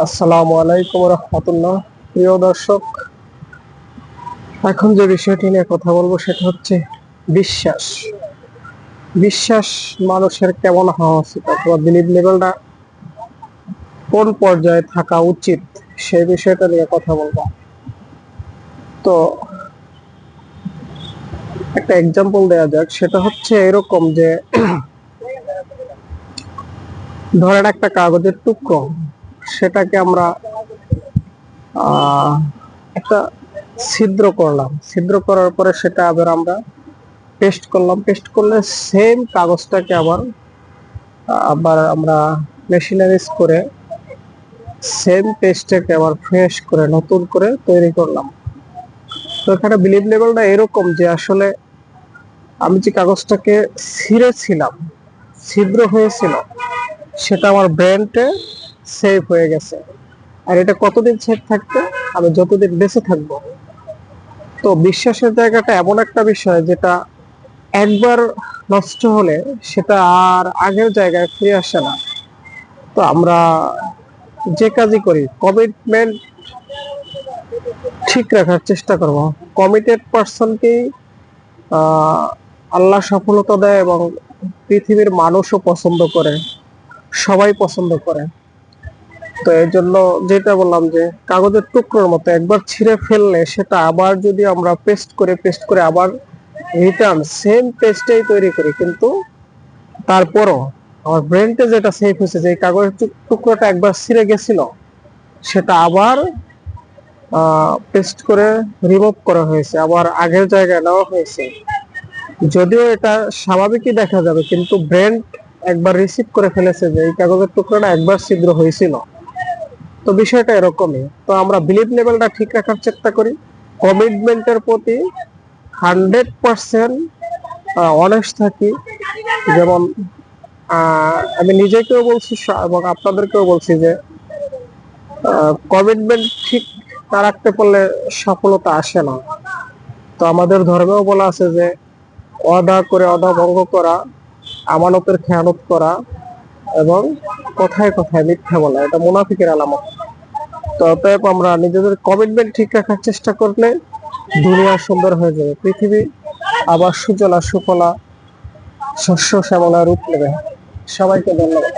আসসালামু আলাইকুম রহমতুল্লাহ। প্রিয় দর্শক, এখন যে বিষয়টি নিয়ে কথা বলবো সেটা হচ্ছে বিশ্বাস। বিশ্বাস মানুষের কেমন হওয়া উচিত অথবা বিলিভ লেভেলটা কোন পর্যায়ে থাকা উচিত সেই বিষয়টা নিয়ে কথা বলবো। তো একটা এক্সাম্পল দেওয়া যাক, সেটা হচ্ছে এরকম যে ধরেন একটা কাগজের টুকরো, সেটাকে আমরা একটা ছিদ্র করলাম, ছিদ্র করার পরে সেটা আবার আমরা পেস্ট করলাম, পেস্ট করলে সেম কাগজটাকে আবার আবার আমরা মেশিনারিজ করে সেম পেস্টটাকে আবার ফ্রেশ করে নতুন করে তৈরি করলাম। তো এখানে বিলিভ লেভেলটা এরকম যে আসলে আমি যে কাগজটাকে ছিঁড়েছিলাম, ছিদ্র হয়েছিল, সেটা আমার ব্রেনটে সেভ হয়ে গেছে। আর এটা কতদিন সেভ থাকবে? আমি যতদিন বেঁচে থাকবো। তো বিশ্বাসের জায়গাটা এমন একটা বিষয় যেটা একবার নষ্ট হলে সেটা আর আগের জায়গায় ফিরে আসে না। তো আমরা যে কাজই করি কমিটমেন্ট ঠিক রাখার চেষ্টা করব। কমিটেড পার্সনকেই আল্লাহ সফলতা দেয় এবং পৃথিবীর মানুষও পছন্দ করে, সবাই পছন্দ করে। তো এই জন্য যেটা বললাম যে কাগজের টুকরোর মতো একবার ছিঁড়ে ফেললে সেটা আবার যদি আমরা পেস্ট করে আবার রিটার্ন সেম পেস্টেই তৈরি করি, কিন্তু তারপরও আমার ব্রেনতে যেটা সেভ হয়েছে, যে কাগজের টুকরোটা একবার ছিঁড়ে গেছিল সেটা আবার পেস্ট করে রিমুভ করা হয়েছে, আবার আগের জায়গায় নেওয়া হয়েছে। যদিও এটা স্বাভাবিকই দেখা যাবে, কিন্তু ব্রেন একবার রিসিভ করে ফেলেছে যে এই কাগজের টুকরোটা একবার ছিদ্র হয়েছিল। তো বিষয়টা এরকমই। তো আমরা বিলিভ লেভেলটা ঠিক রাখার চেষ্টা করি, কমিটমেন্টের প্রতি 100% অনেস্ট থাকি। যেমন আমি নিজেকেও বলছি এবং আপনাদেরকেও বলছি যে কমিটমেন্ট ঠিক না রাখতে পারলে সফলতা আসে না। তো আমাদের ধর্মেও বলা আছে যে ওয়াদা করে ওয়াদা ভঙ্গ করা, আমানতের খেয়ানত করা এবং কথায় কথায় মিথ্যা বলা, এটা মুনাফিকের আলামত। তো অতএব আমরা নিজেদের কমিটমেন্ট ঠিক রাখার চেষ্টা করলে দুনিয়া সুন্দর হয়ে যাবে, পৃথিবী আবার সুজলা সুফলা শস্য শ্যামলা রূপ নেবে। সবাইকে ধন্যবাদ।